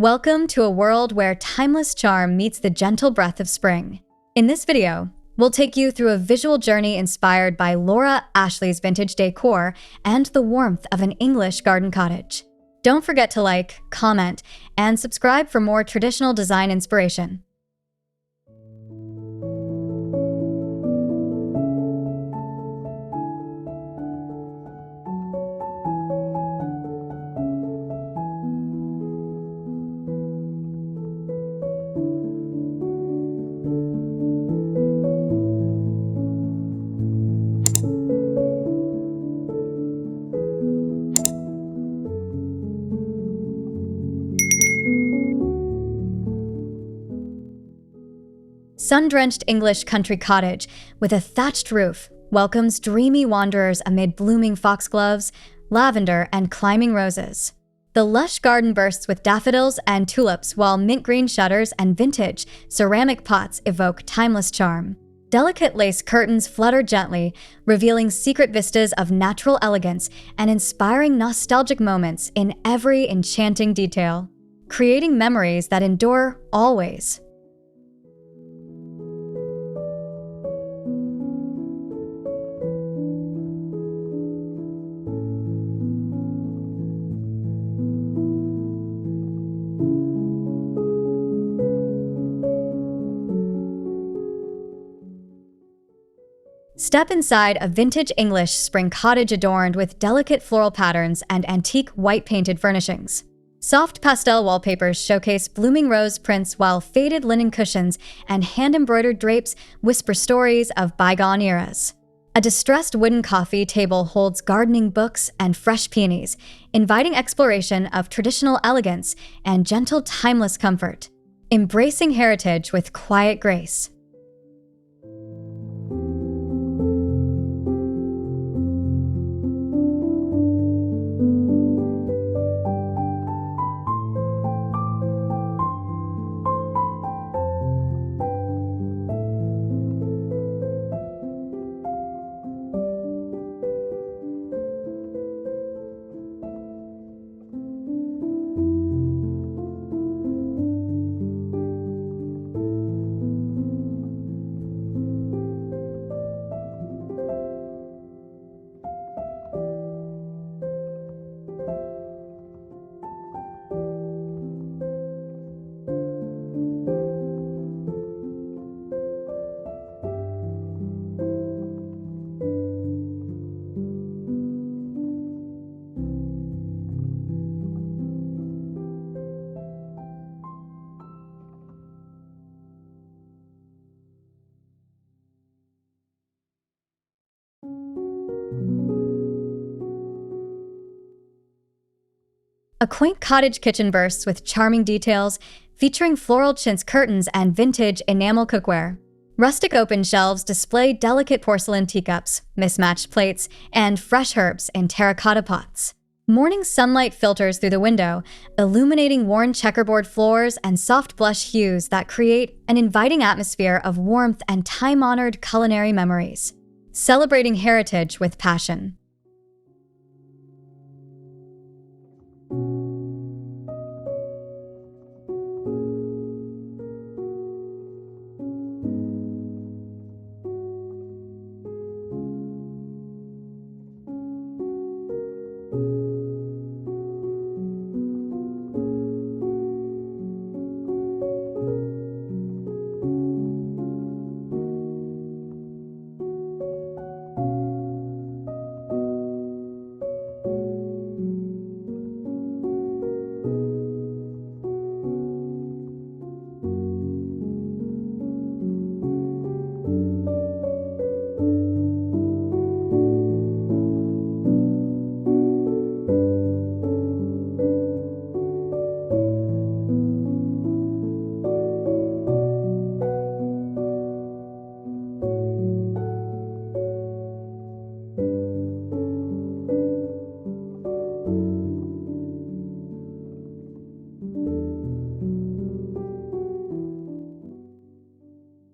Welcome to a world where timeless charm meets the gentle breath of spring. In this video, we'll take you through a visual journey inspired by Laura Ashley's vintage decor and the warmth of an English garden cottage. Don't forget to like, comment, and subscribe for more traditional design inspiration. Sun-drenched English country cottage with a thatched roof welcomes dreamy wanderers amid blooming foxgloves, lavender, and climbing roses. The lush garden bursts with daffodils and tulips, while mint green shutters and vintage ceramic pots evoke timeless charm. Delicate lace curtains flutter gently, revealing secret vistas of natural elegance and inspiring nostalgic moments in every enchanting detail, creating memories that endure always. Step inside a vintage English spring cottage adorned with delicate floral patterns and antique white-painted furnishings. Soft pastel wallpapers showcase blooming rose prints, while faded linen cushions and hand-embroidered drapes whisper stories of bygone eras. A distressed wooden coffee table holds gardening books and fresh peonies, inviting exploration of traditional elegance and gentle, timeless comfort, embracing heritage with quiet grace. A quaint cottage kitchen bursts with charming details, featuring floral chintz curtains and vintage enamel cookware. Rustic open shelves display delicate porcelain teacups, mismatched plates, and fresh herbs in terracotta pots. Morning sunlight filters through the window, illuminating worn checkerboard floors and soft blush hues that create an inviting atmosphere of warmth and time-honored culinary memories. Celebrating heritage with passion.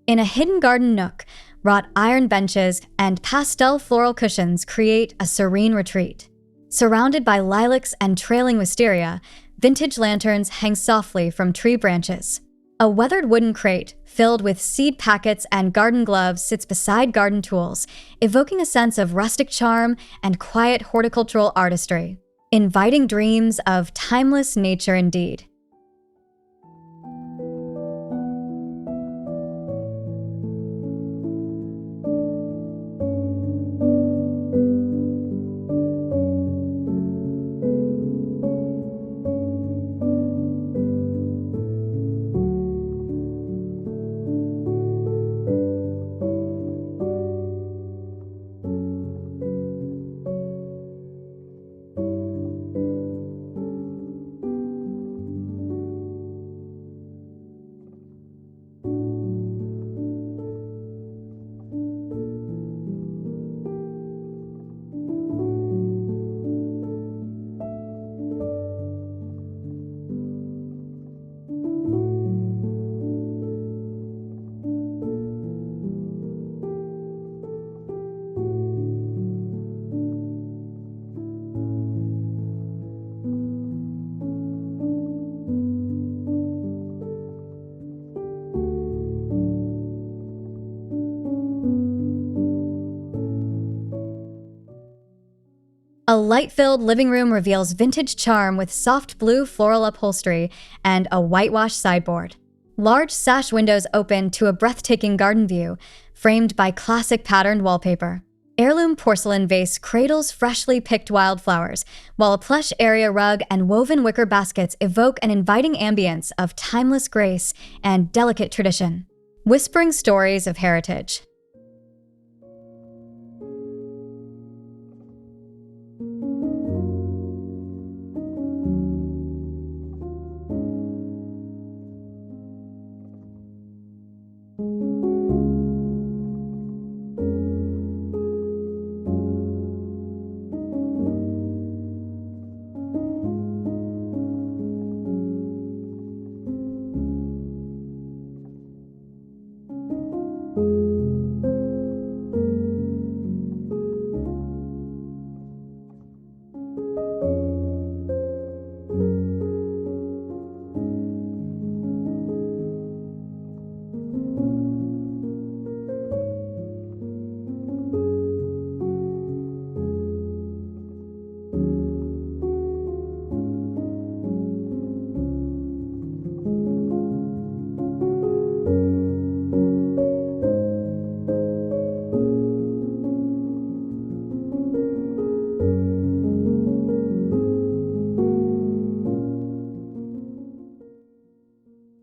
In a hidden garden nook, wrought iron benches and pastel floral cushions create a serene retreat. Surrounded by lilacs and trailing wisteria, vintage lanterns hang softly from tree branches. A weathered wooden crate filled with seed packets and garden gloves sits beside garden tools, evoking a sense of rustic charm and quiet horticultural artistry, inviting dreams of timeless nature indeed. A light-filled living room reveals vintage charm with soft blue floral upholstery and a whitewashed sideboard. Large sash windows open to a breathtaking garden view, framed by classic patterned wallpaper. Heirloom porcelain vase cradles freshly picked wildflowers, while a plush area rug and woven wicker baskets evoke an inviting ambience of timeless grace and delicate tradition, whispering stories of heritage.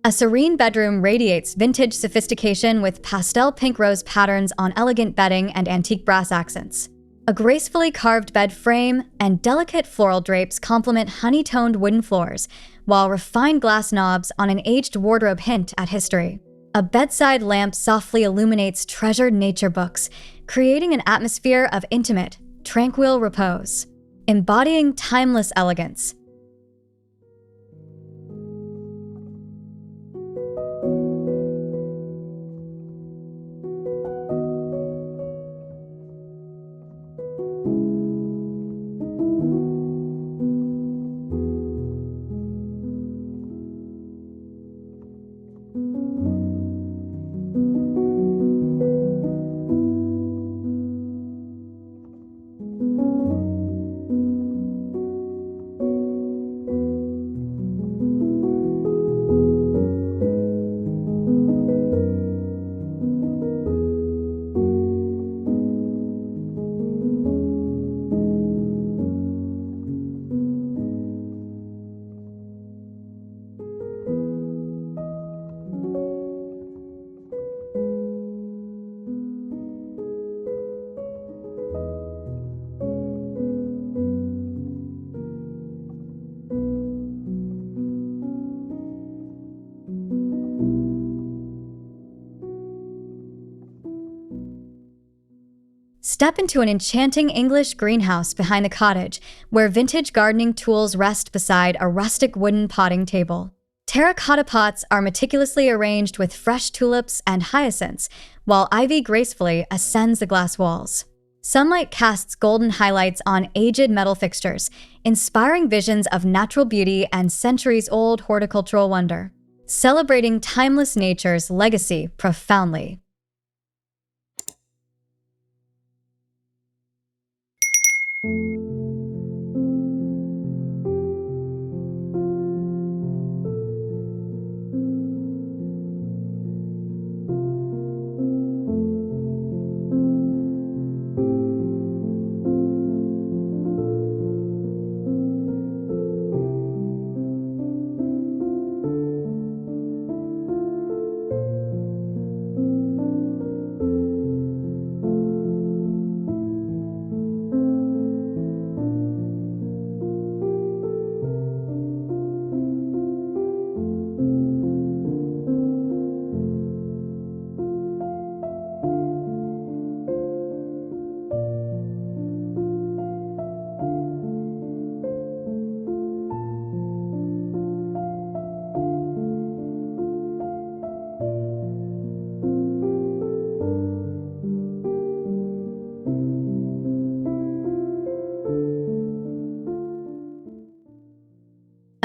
A serene bedroom radiates vintage sophistication with pastel pink rose patterns on elegant bedding and antique brass accents. A gracefully carved bed frame and delicate floral drapes complement honey-toned wooden floors, while refined glass knobs on an aged wardrobe hint at history. A bedside lamp softly illuminates treasured nature books, creating an atmosphere of intimate, tranquil repose, embodying timeless elegance. Step into an enchanting English greenhouse behind the cottage, where vintage gardening tools rest beside a rustic wooden potting table. Terracotta pots are meticulously arranged with fresh tulips and hyacinths, while ivy gracefully ascends the glass walls. Sunlight casts golden highlights on aged metal fixtures, inspiring visions of natural beauty and centuries-old horticultural wonder, celebrating timeless nature's legacy profoundly.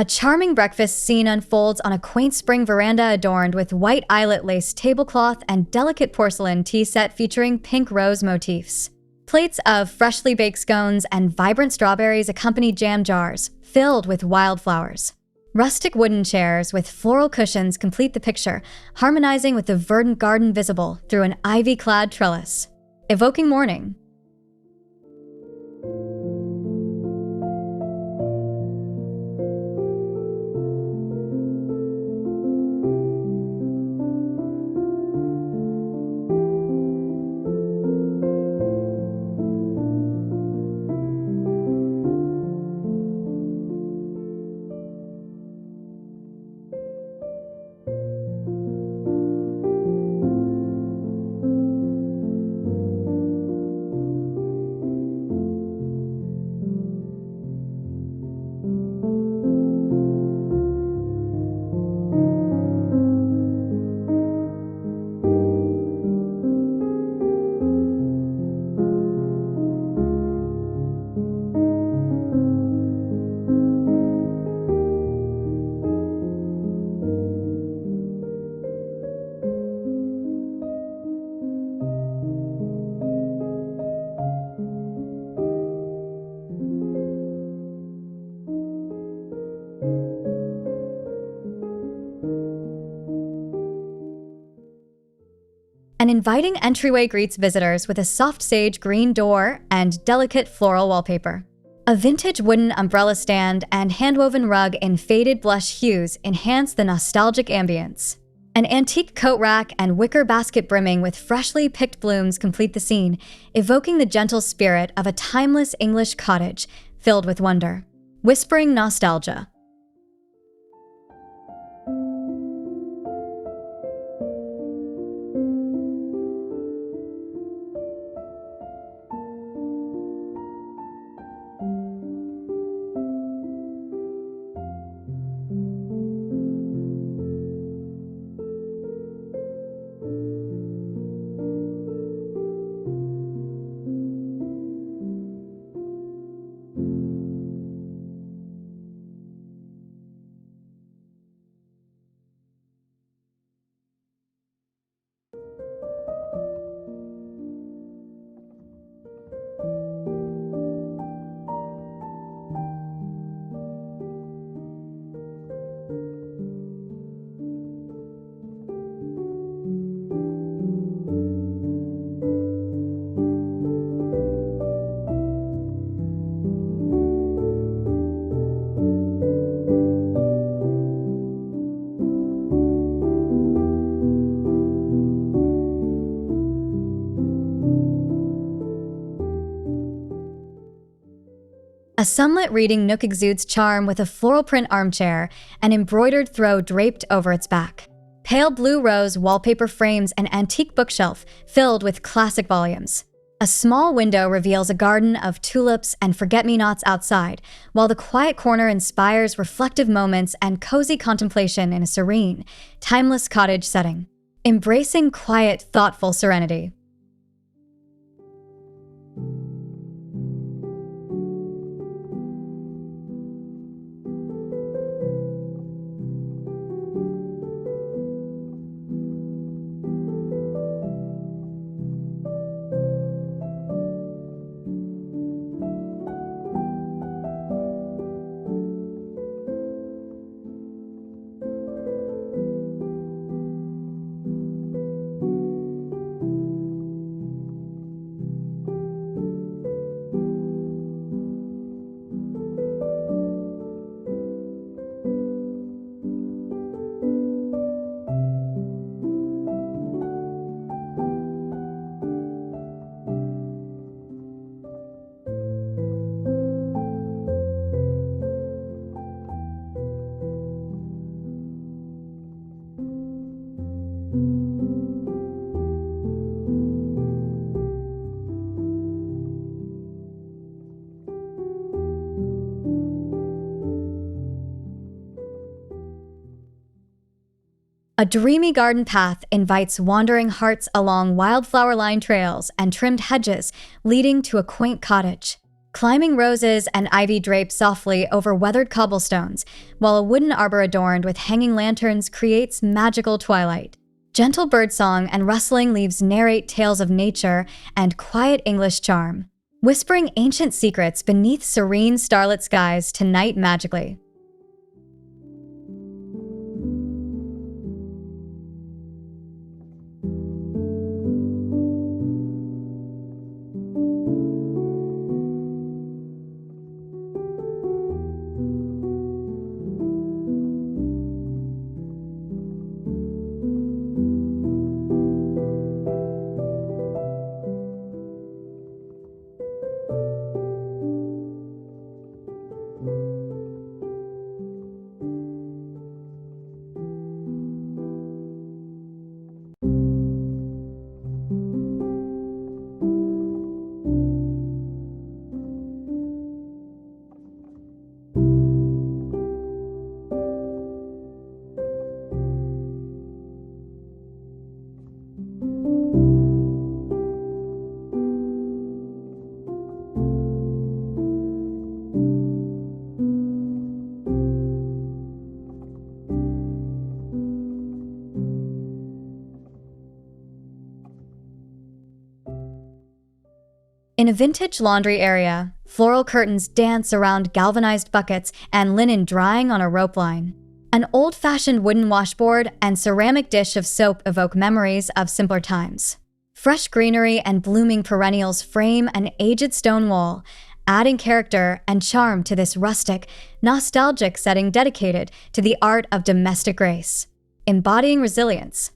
A charming breakfast scene unfolds on a quaint spring veranda adorned with white eyelet lace tablecloth and delicate porcelain tea set featuring pink rose motifs. Plates of freshly baked scones and vibrant strawberries accompany jam jars, filled with wildflowers. Rustic wooden chairs with floral cushions complete the picture, harmonizing with the verdant garden visible through an ivy-clad trellis, evoking morning. An inviting entryway greets visitors with a soft sage green door and delicate floral wallpaper. A vintage wooden umbrella stand and handwoven rug in faded blush hues enhance the nostalgic ambience. An antique coat rack and wicker basket brimming with freshly picked blooms complete the scene, evoking the gentle spirit of a timeless English cottage filled with wonder. Whispering nostalgia. A sunlit reading nook exudes charm with a floral print armchair, an embroidered throw draped over its back. Pale blue rose wallpaper frames an antique bookshelf filled with classic volumes. A small window reveals a garden of tulips and forget-me-nots outside, while the quiet corner inspires reflective moments and cozy contemplation in a serene, timeless cottage setting. Embracing quiet, thoughtful serenity. A dreamy garden path invites wandering hearts along wildflower-lined trails and trimmed hedges leading to a quaint cottage. Climbing roses and ivy drape softly over weathered cobblestones, while a wooden arbor adorned with hanging lanterns creates magical twilight. Gentle birdsong and rustling leaves narrate tales of nature and quiet English charm, whispering ancient secrets beneath serene starlit skies to night magically. In a vintage laundry area, floral curtains dance around galvanized buckets and linen drying on a rope line. An old-fashioned wooden washboard and ceramic dish of soap evoke memories of simpler times. Fresh greenery and blooming perennials frame an aged stone wall, adding character and charm to this rustic, nostalgic setting dedicated to the art of domestic grace, embodying resilience.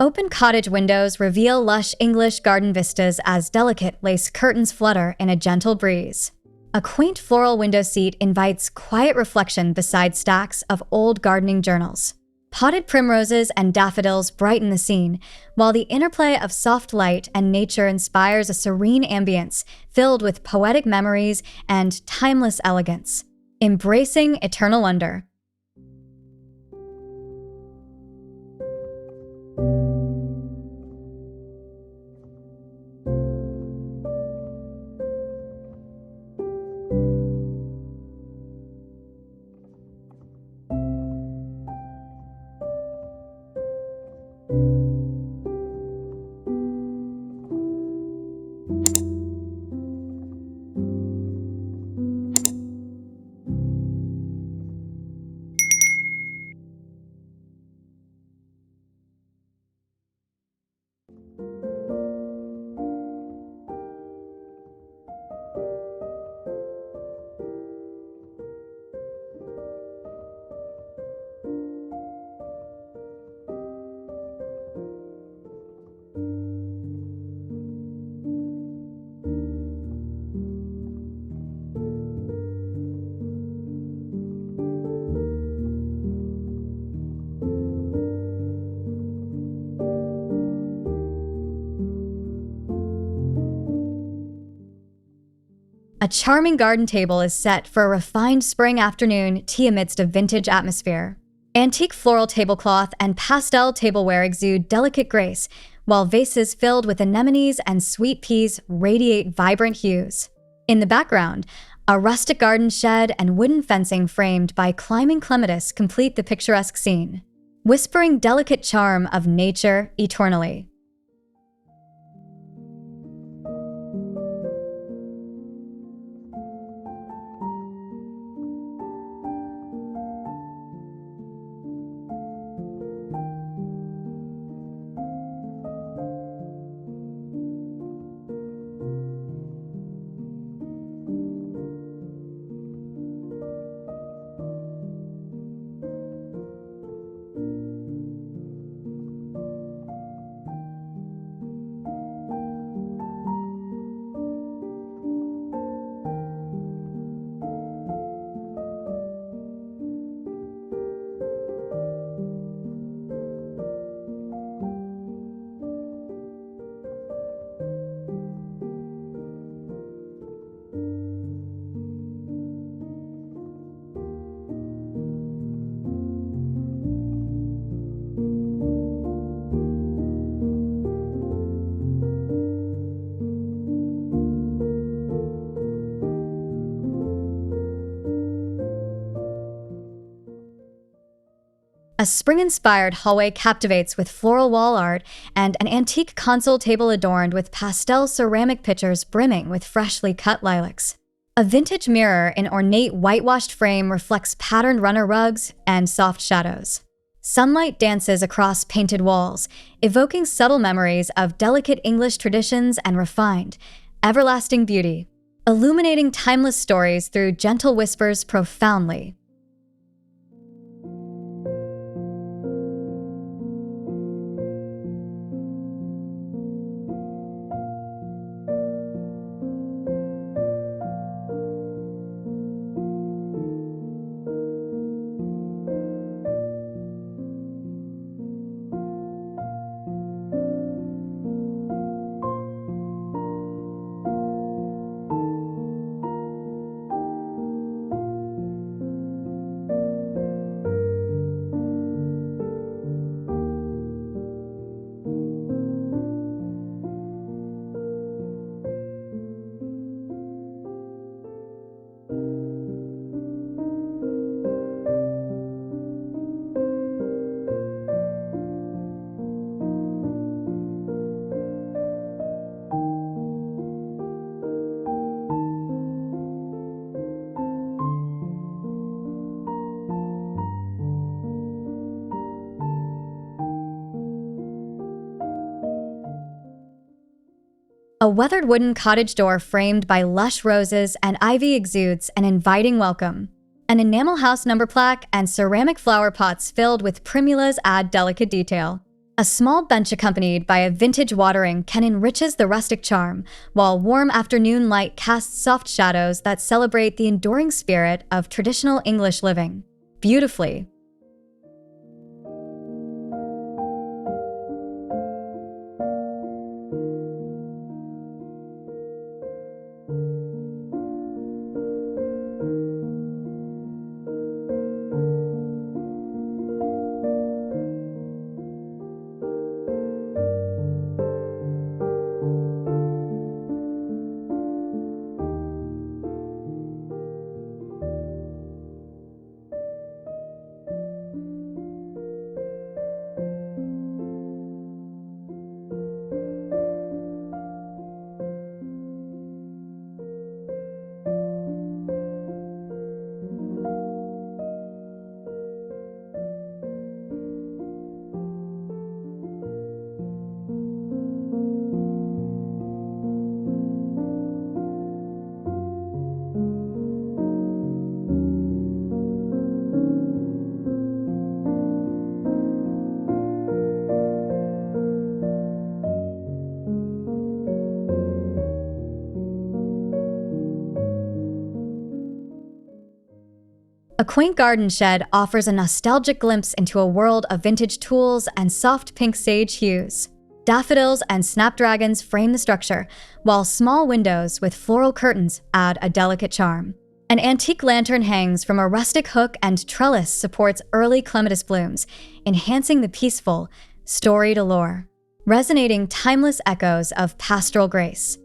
Open cottage windows reveal lush English garden vistas as delicate lace curtains flutter in a gentle breeze. A quaint floral window seat invites quiet reflection beside stacks of old gardening journals. Potted primroses and daffodils brighten the scene, while the interplay of soft light and nature inspires a serene ambience filled with poetic memories and timeless elegance, embracing eternal wonder. A charming garden table is set for a refined spring afternoon tea amidst a vintage atmosphere. Antique floral tablecloth and pastel tableware exude delicate grace, while vases filled with anemones and sweet peas radiate vibrant hues. In the background, a rustic garden shed and wooden fencing framed by climbing clematis complete the picturesque scene, whispering delicate charm of nature eternally. A spring-inspired hallway captivates with floral wall art and an antique console table adorned with pastel ceramic pitchers brimming with freshly cut lilacs. A vintage mirror in ornate whitewashed frame reflects patterned runner rugs and soft shadows. Sunlight dances across painted walls, evoking subtle memories of delicate English traditions and refined, everlasting beauty, illuminating timeless stories through gentle whispers profoundly. A weathered wooden cottage door framed by lush roses and ivy exudes an inviting welcome. An enamel house number plaque and ceramic flower pots filled with primulas add delicate detail. A small bench accompanied by a vintage watering can enriches the rustic charm, while warm afternoon light casts soft shadows that celebrate the enduring spirit of traditional English living. Beautifully. A quaint garden shed offers a nostalgic glimpse into a world of vintage tools and soft pink sage hues. Daffodils and snapdragons frame the structure, while small windows with floral curtains add a delicate charm. An antique lantern hangs from a rustic hook, and trellis supports early clematis blooms, enhancing the peaceful, storied allure, resonating timeless echoes of pastoral grace.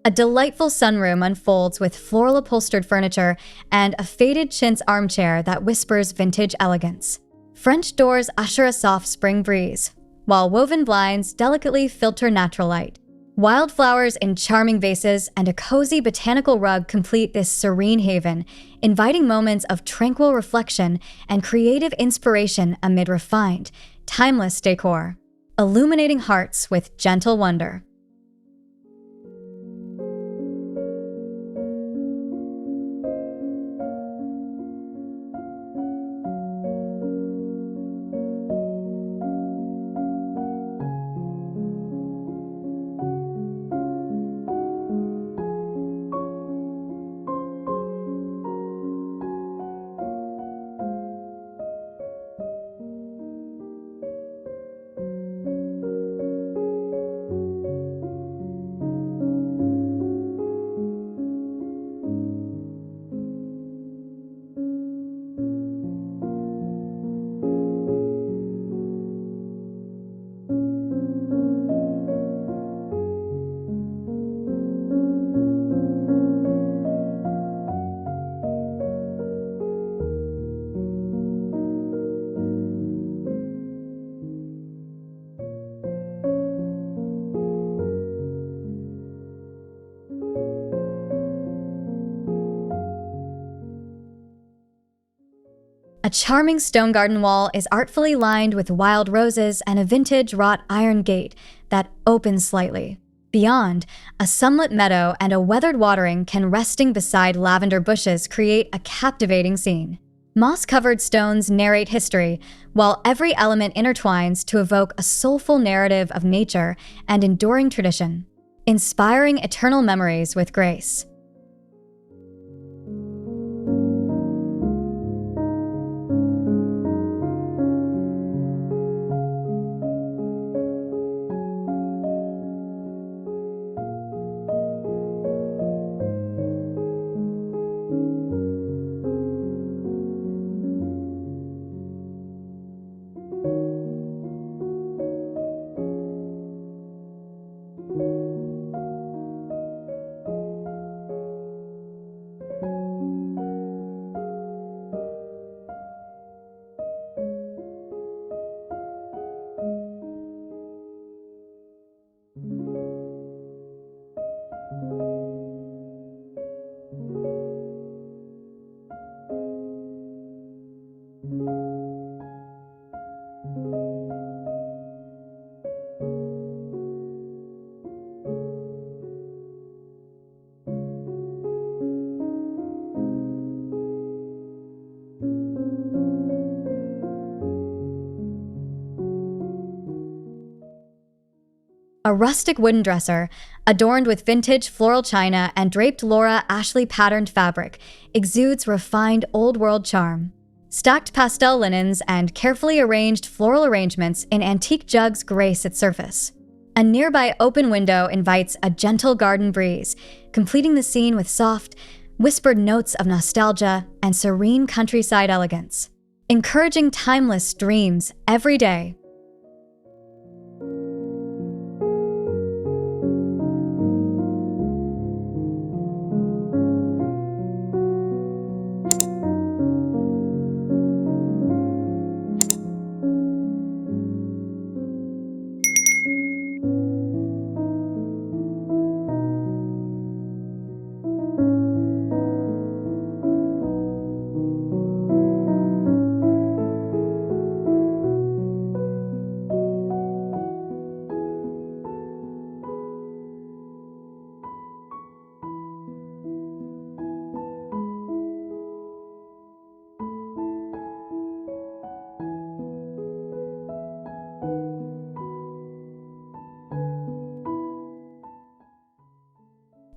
A delightful sunroom unfolds with floral upholstered furniture and a faded chintz armchair that whispers vintage elegance. French doors usher a soft spring breeze, while woven blinds delicately filter natural light. Wildflowers in charming vases and a cozy botanical rug complete this serene haven, inviting moments of tranquil reflection and creative inspiration amid refined, timeless decor, illuminating hearts with gentle wonder. A charming stone garden wall is artfully lined with wild roses and a vintage wrought iron gate that opens slightly. Beyond, a sunlit meadow and a weathered watering can resting beside lavender bushes create a captivating scene. Moss-covered stones narrate history, while every element intertwines to evoke a soulful narrative of nature and enduring tradition, inspiring eternal memories with grace. A rustic wooden dresser, adorned with vintage floral china and draped Laura Ashley patterned fabric, exudes refined old-world charm. Stacked pastel linens and carefully arranged floral arrangements in antique jugs grace its surface. A nearby open window invites a gentle garden breeze, completing the scene with soft, whispered notes of nostalgia and serene countryside elegance, encouraging timeless dreams every day.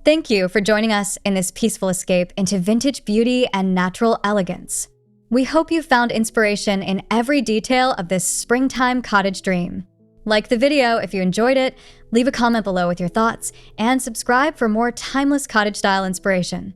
Thank you for joining us in this peaceful escape into vintage beauty and natural elegance. We hope you found inspiration in every detail of this springtime cottage dream. Like the video if you enjoyed it, leave a comment below with your thoughts, and subscribe for more timeless cottage-style inspiration.